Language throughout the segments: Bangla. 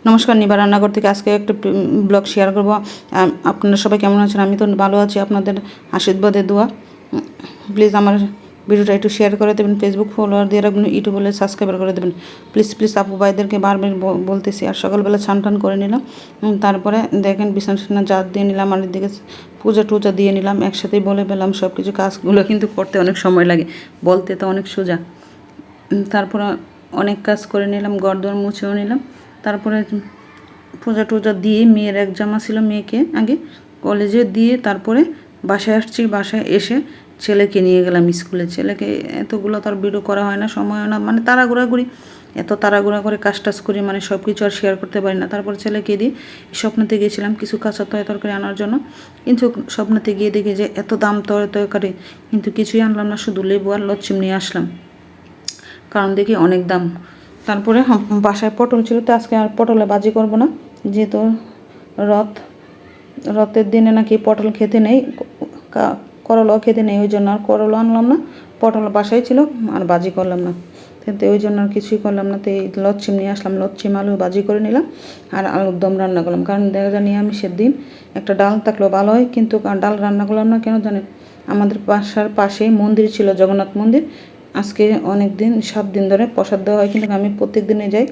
নমস্কার, নিবা রান্নাঘর থেকে আজকে একটা ব্লগ শেয়ার করব। আপনারা সবাই কেমন আছেন? আমি তো ভালো আছি, আপনাদের আশীর্বাদে দোয়া। প্লিজ আমার ভিডিওটা একটু শেয়ার করে দেবেন, ফেসবুক ফলোয়ার দিয়ে রাখবেন, ইউটিউব বলে সাবস্ক্রাইবার করে দেবেন প্লিজ প্লিজ। আপু ভাইদেরকে বারবার বলতেছি। আর সকালবেলা ছান করে নিলাম, তারপরে দেখেন বিছানা জাত দিয়ে নিলাম, আর দিকে পূজা টুজা দিয়ে নিলাম, একসাথেই বলে পেলাম। সব কিছু কাজগুলো কিন্তু করতে অনেক সময় লাগে, বলতে তো অনেক সোজা। তারপরে অনেক কাজ করে নিলাম, গরদর মুছেও নিলাম। তারপরে পূজা টুজা দিয়ে মেয়ের এক্সাম ছিল, মেয়েকে আগে কলেজে দিয়ে তারপরে বাসায় আসছি। বাসায় এসে ছেলেকে নিয়ে গেলাম স্কুলে। ছেলেকে এতগুলো তার ভিডিও করা হয় না, সময় হয় না, মানে তাড়াগুড়া করি, এত তাড়াগুড়া করে কাজ টাজ করি, মানে সব কিছু আর শেয়ার করতে পারি না। তারপর ছেলেকে দিয়ে স্বপ্নতে গিয়েছিলাম কিছু কাঁচা তরকারি আনার জন্য, কিন্তু স্বপ্নতে গিয়ে দেখি যে এত দাম তরকারি, কিন্তু কিছুই আনলাম না, শুধু লেবু আর লচ্ছিম নিয়ে আসলাম, কারণ দেখি অনেক দাম। তারপরে বাসায় পটল ছিল, তো আজকে আর পটলে বাজি করব না, যেহেতু রথের দিনে নাকি পটল খেতে নেই, করলাও খেতে নেই, ওই জন্য আর করলা আনলাম না। পটল বাসায় ছিল, আর বাজি করলাম না, তো ওই জন্য আর কিছুই করলাম না। তো এই লচ্ছিম নিয়ে আসলাম, লচ্ছিম আলু বাজি করে নিলাম, আর আলুর দম রান্না করলাম। কারণ দেখা যায় নিরামিষের দিন একটা ডাল থাকলেও ভালো হয়, কিন্তু ডাল রান্না করলাম না কেন জানেন? আমাদের বাসার পাশেই মন্দির ছিল, জগন্নাথ মন্দির। আজকে অনেক দিন 7 দিন ধরে প্রসাদ দেওয়া হয়, কিন্তু আমি প্রত্যেক দিনে যাই।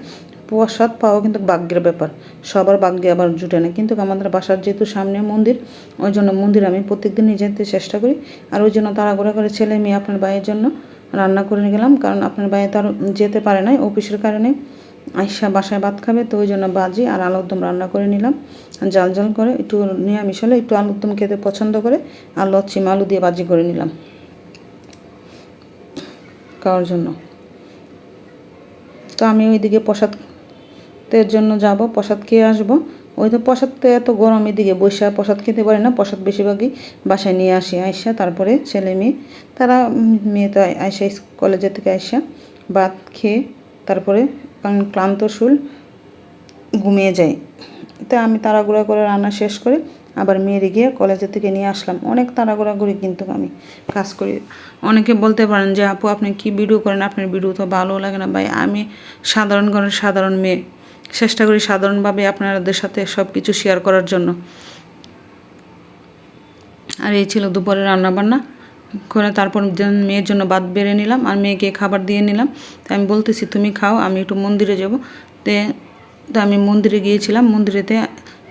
প্রসাদ পাওয়া কিন্তু ভাগ্যের ব্যাপার, সবার ভাগ্যে আবার জুটে না, কিন্তু আমাদের বাসার যেহেতু সামনে মন্দির, ওই জন্য মন্দির আমি প্রত্যেক দিনই যেতে চেষ্টা করি। আর ওই জন্য তাড়াহুড়া করে ছেলে মেয়ে আপনার ভাইয়ের জন্য রান্না করে গেলাম, কারণ আপনার ভাই তো আর যেতে পারে নাই অফিসের কারণে, আইসা বাসায় ভাত খাবে, তো ওই জন্য বাজি আর আলুর দম রান্না করে নিলাম। জাল জাল করে, একটু নিরামিষ হলে একটু আলুর দম খেতে পছন্দ করে, আর লচ্ছিম আলু দিয়ে বাজি করে নিলাম খাওয়ার জন্য। তো আমি ওইদিকে প্রসাদের জন্য যাব, প্রসাদ খেয়ে আসবো। ওই তো প্রসাদ তো এত গরম, এদিকে বৈশা প্রসাদ খেতে পারে না, প্রসাদ বেশিরভাগই বাসায় নিয়ে আসি। আইসা তারপরে ছেলে মেয়ে তারা, মেয়ে তো আইসা কলেজের থেকে আইসা ভাত খেয়ে তারপরে ক্লান্ত শুল ঘুমিয়ে যাই। তো আমি তাড়াগুড়া করে রান্না শেষ করে আবার মেয়েরে গিয়ে কলেজের থেকে নিয়ে আসলাম। অনেক তাড়াগুড়া করি কিন্তু আমি কাজ করি। অনেকে বলতে পারেন যে আপু আপনি কি ভিডিও করেন, আপনার ভিডিও তো ভালো লাগে না। ভাই আমি সাধারণ ঘরের সাধারণ মেয়ে, চেষ্টা করি সাধারণভাবে আপনাদের সাথে সব কিছু শেয়ার করার জন্য। আর এই ছিল দুপুরে রান্নাবান্না করে, তারপর মেয়ের জন্য ভাত বেড়ে নিলাম, আর মেয়েকে খাবার দিয়ে নিলাম। তাই আমি বলতেছি তুমি খাও, আমি একটু মন্দিরে যাব। তো আমি মন্দিরে গিয়েছিলাম, মন্দিরেতে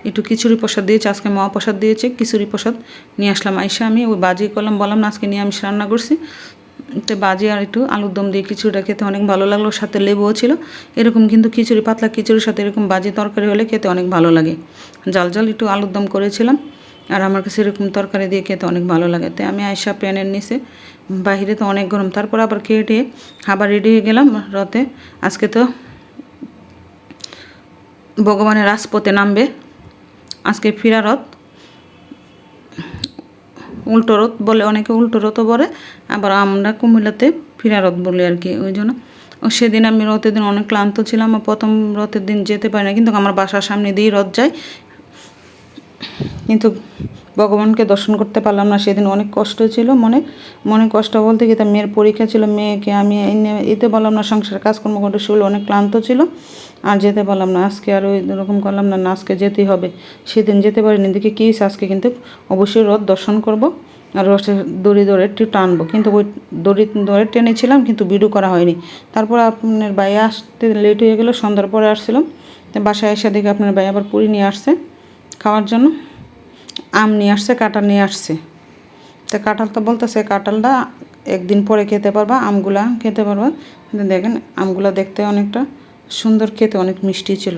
একটু খিচুড়ি প্রসাদ দিয়েছে, আজকে মহাপ্রসাদ দিয়েছে, খিচুড়ি প্রসাদ নিয়ে আসলাম। আইসা আমি ওই বাজি করলাম, বললাম না আজকে নিয়ে আমি রান্না করছি। তো বাজি আর একটু আলুর দম দিয়ে খিচুড়িটা খেতে অনেক ভালো লাগলো, সাথে লেবুও ছিল। এরকম কিন্তু খিচুড়ি, পাতলা খিচুড়ির সাথে এরকম বাজি তরকারি হলে খেতে অনেক ভালো লাগে। জাল জাল একটু আলুর দম করেছিলাম, আর আমার কাছে এরকম তরকারি দিয়ে খেতে অনেক ভালো লাগে। তাই আমি আইসা প্যানের নিচে, বাহিরে তো অনেক গরম, তারপর আবার খেয়ে টেয়ে আবার রেডি হয়ে গেলাম রথে। আজকে তো ভগবানের রাজপথে নামবে, আজকে ফিরা রথ, উল্টো রথ বলে অনেকে, উল্টো রথও বলে, আবার আমরা কুমিল্লাতে ফিরা রথ বলি আর কি। ওই জন্য সেদিন আমি রথের দিন অনেক ক্লান্ত ছিলাম, প্রথম রথের দিন যেতে পারি না, কিন্তু আমার বাসার সামনে দিয়েই রথ যায়, কিন্তু ভগবানকে দর্শন করতে পারলাম না। সেদিন অনেক কষ্ট ছিল, মনে কষ্ট বলতে কি, তার মেয়ের পরীক্ষা ছিল, মেয়েকে আমি এতে বললাম না, সংসারের কাজকর্ম করতে শরীর অনেক ক্লান্ত ছিল, আর যেতে পারলাম না। আজকে আর ওই রকম করলাম না, আজকে যেতেই হবে। সেদিন যেতে পারিনি, দেখি কী আজকে কিন্তু অবশ্যই রথ দর্শন করব, আর রথের দড়ি ধরে একটু টানবো, কিন্তু ওই দড়ি ধরে টেনেছিলাম, কিন্তু ভিডিও করা হয়নি। তারপর আপনার ভাই আসতে লেট হয়ে গেলো, সন্ধ্যার পরে আসছিলাম। বাসায় এসে দেখি আপনার ভাই আবার পুরি নিয়ে আসছে খাওয়ার জন্য, আম নিয়ে আসছে, কাঁঠাল নিয়ে আসছে। তো কাঁঠাল তো বলতেছে কাঁঠালটা একদিন পরে খেতে পারবা, আমগুলা খেতে পারবা। দেখেন আমগুলা দেখতে অনেকটা সুন্দর, খেতে অনেক মিষ্টি ছিল।